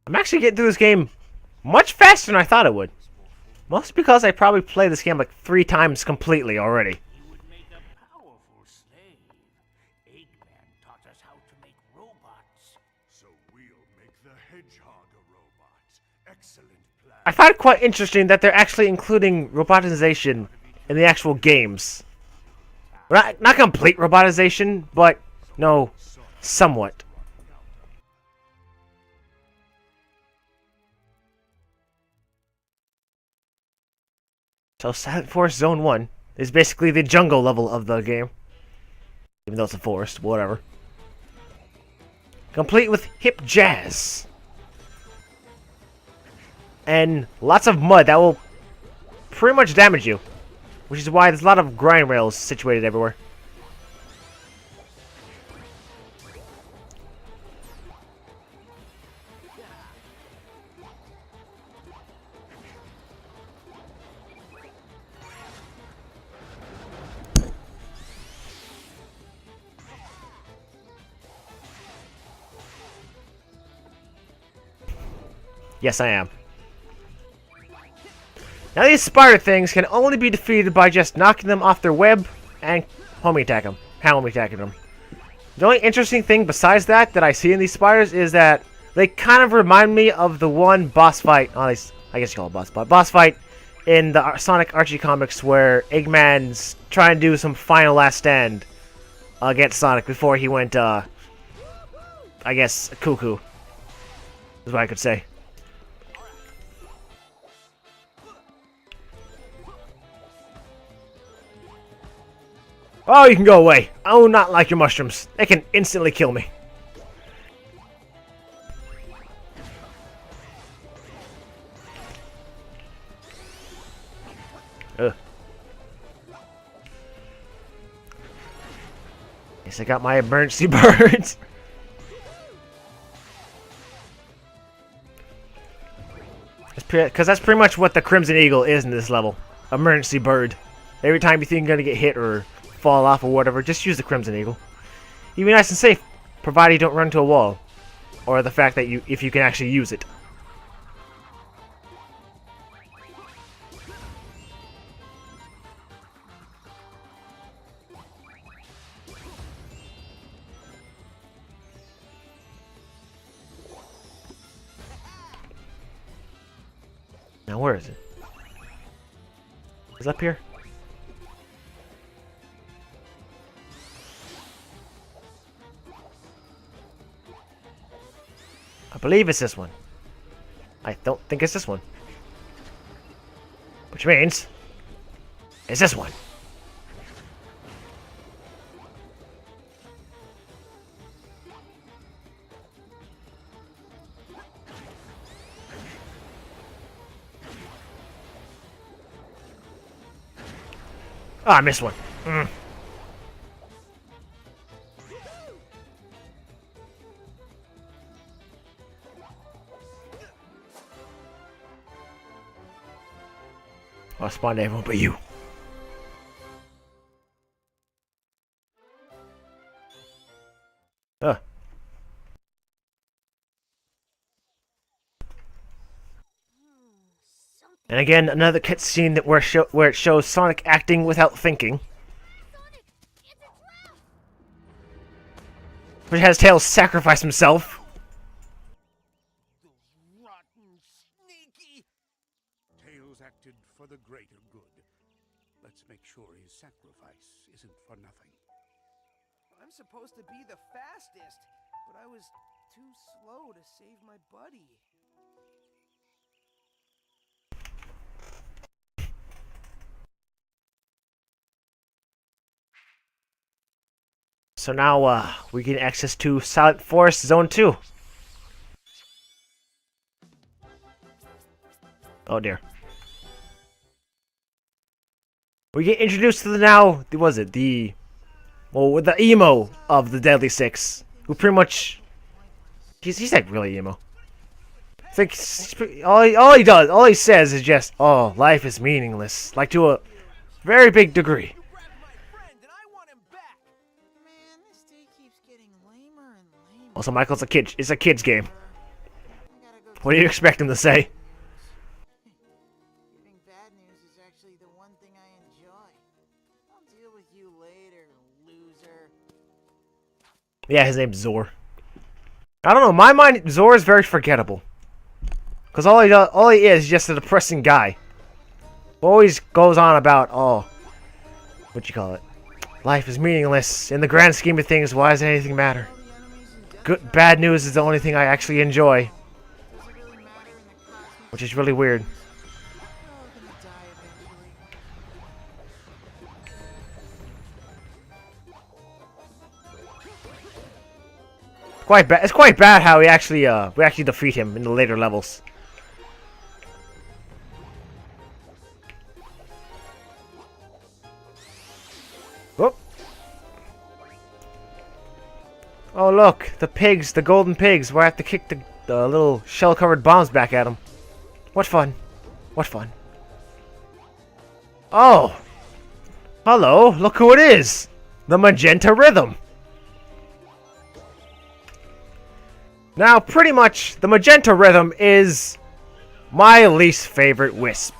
I'm actually getting through this game much faster than I thought it would. Mostly because I probably played this game like 3 times completely already. You would make a powerful slave. Eggman taught us how to make robots. So we'll make the hedgehog a robot. Excellent plan. I find it quite interesting that they're actually including robotization in the actual games. Not complete robotization, but no, somewhat. So Silent Forest Zone 1 is basically the jungle level of the game. Even though it's a forest, whatever. Complete with hip jazz. And lots of mud that will pretty much damage you. Which is why there's a lot of grind rails situated everywhere. Yes, I am. Now these spider things can only be defeated by just knocking them off their web and homing attacking them. The only interesting thing besides that I see in these spiders is that they kind of remind me of the one boss fight, I guess you call it boss fight in the Sonic Archie comics where Eggman's trying to do some final last stand against Sonic before he went, I guess, cuckoo, is what I could say. Oh, you can go away. I do not like your mushrooms. They can instantly kill me. Ugh. Guess I got my emergency birds. Because that's pretty much what the Crimson Eagle is in this level. Emergency bird. Every time you think you're going to get hit or fall off or whatever, just use the Crimson Eagle. You'll be nice and safe, provided you don't run into a wall. Or the fact that if you can actually use it. Now where is it? Is it up here? I believe it's this one. I don't think it's this one. Which means it's this one. Oh, I missed one. I'll spawn everyone but you. Ugh. And again, another cutscene that where it shows Sonic acting without thinking. Which has Tails sacrifice himself. Rotten, sneaky. Tails acted for the greater good. Let's make sure his sacrifice isn't for nothing. I'm supposed to be the fastest, but I was too slow to save my buddy. So now we get access to Silent Forest Zone 2. Oh dear. We get introduced to the with the emo of the Deadly Six, who pretty much he's like really emo. I think all he says is just, "Oh, life is meaningless," like to a very big degree. Also, Michael's a kid. It's a kid's game. What do you expect him to say? Giving bad news is actually the one thing I enjoy. I'll deal with you later, loser. Yeah, his name's Zor. I don't know. In my mind, Zor is very forgettable. Because all he is just a depressing guy. Always goes on about, oh, what you call it? Life is meaningless. In the grand scheme of things, why does anything matter? Bad news is the only thing I actually enjoy. Which is really weird. Quite bad. It's quite bad how we actually defeat him in the later levels. Whoop. Oh look, the pigs, the golden pigs, where I have to kick the little shell-covered bombs back at them. What fun. What fun. Oh! Hello, look who it is! The Magenta Rhythm! Now, pretty much, the Magenta Rhythm is my least favorite Wisp.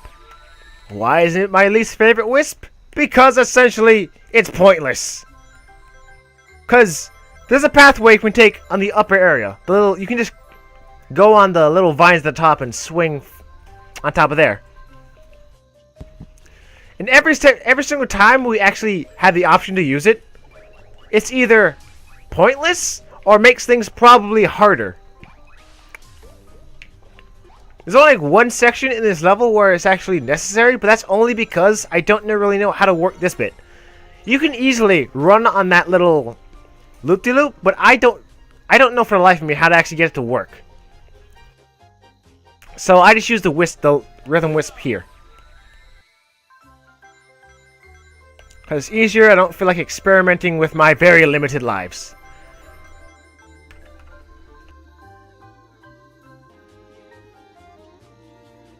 Why is it my least favorite Wisp? Because, essentially, it's pointless. Because there's a pathway you can take on the upper area. You can just go on the little vines at the top and swing on top of there. And every single time we actually have the option to use it, it's either pointless or makes things probably harder. There's only like one section in this level where it's actually necessary, but that's only because I don't really know how to work this bit. You can easily run on that little loop-de-loop, but I don't know for the life of me how to actually get it to work. So I just use the Rhythm Wisp here. Because it's easier, I don't feel like experimenting with my very limited lives.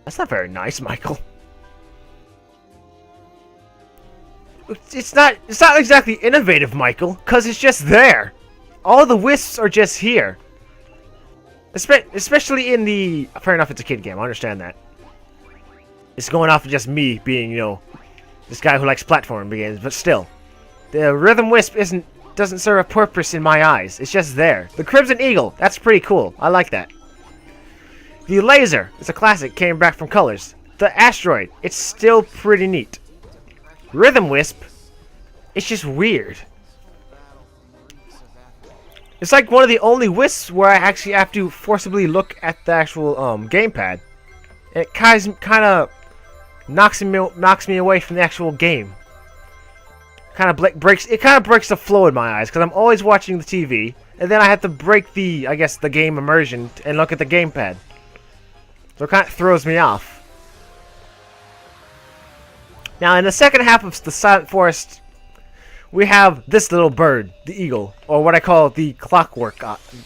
That's not very nice, Michael. It's not exactly innovative, Michael, because it's just there. All the wisps are just here. Especially in the... Fair enough, it's a kid game, I understand that. It's going off of just me being, you know, this guy who likes platforming games, but still. The Rhythm Wisp doesn't serve a purpose in my eyes. It's just there. The Crimson Eagle, that's pretty cool. I like that. The Laser, it's a classic, came back from Colors. The Asteroid, it's still pretty neat. Rhythm Wisp, it's just weird. It's like one of the only wisps where I actually have to forcibly look at the actual gamepad. It kind of knocks me away from the actual game. It breaks the flow in my eyes because I'm always watching the TV, and then I have to break the game immersion and look at the gamepad. So it kind of throws me off. Now, in the second half of the Silent Forest, we have this little bird, the eagle, or what I call the clockwork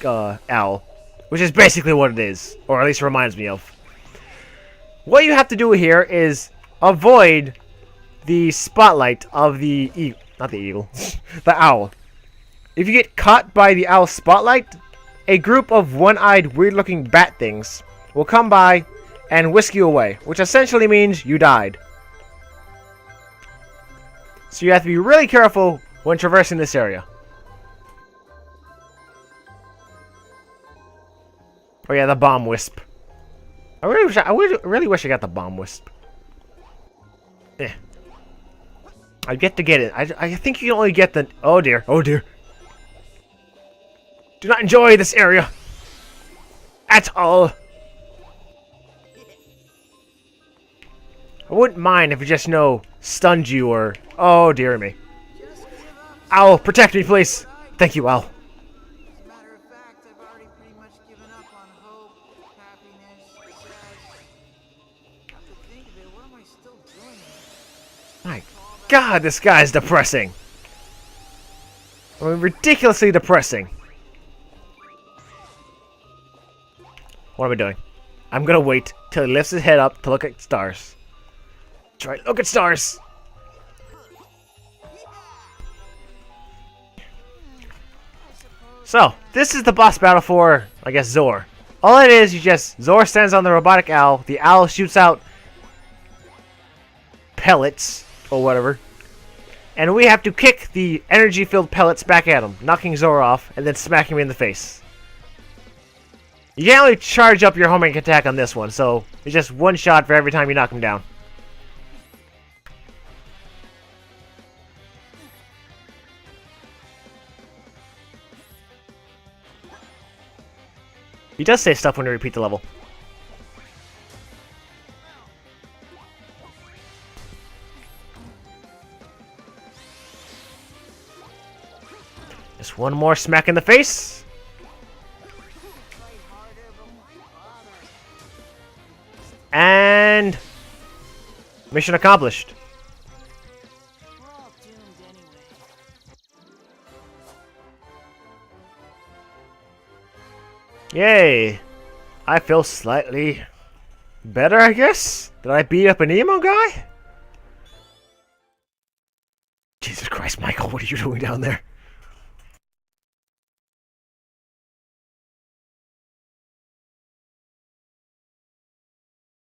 owl, which is basically what it is, or at least reminds me of. What you have to do here is avoid the spotlight of the eagle, not the eagle, the owl. If you get caught by the owl's spotlight, a group of one-eyed, weird-looking bat things will come by and whisk you away, which essentially means you died. So you have to be really careful when traversing this area. Oh yeah, the bomb wisp. I really wish I got the bomb wisp. Eh. I get to get it. I think you can only get the... Oh dear. Oh dear. Do not enjoy this area. At all. I wouldn't mind if it just, stunned you or... Oh, dear me. Owl, protect me, please. Thank you, Owl. As a matter of fact, I've already pretty much given up on hope, happiness, success. Come to think of it, what am I still doing here? My God, this guy's depressing. I mean, ridiculously depressing. What am I doing? I'm gonna wait till he lifts his head up to look at stars. That's right, look at stars. So, this is the boss battle for, I guess, Zor. All it is, you just... Zor stands on the robotic owl. The owl shoots out pellets, or whatever. And we have to kick the energy-filled pellets back at him, knocking Zor off, and then smacking him in the face. You can't only charge up your homing attack on this one, so it's just one shot for every time you knock him down. He does say stuff when you repeat the level. Just one more smack in the face. And mission accomplished. We're all doomed anyway. Yay. I feel slightly better, I guess. Did I beat up an emo guy? Jesus Christ, Michael, what are you doing down there?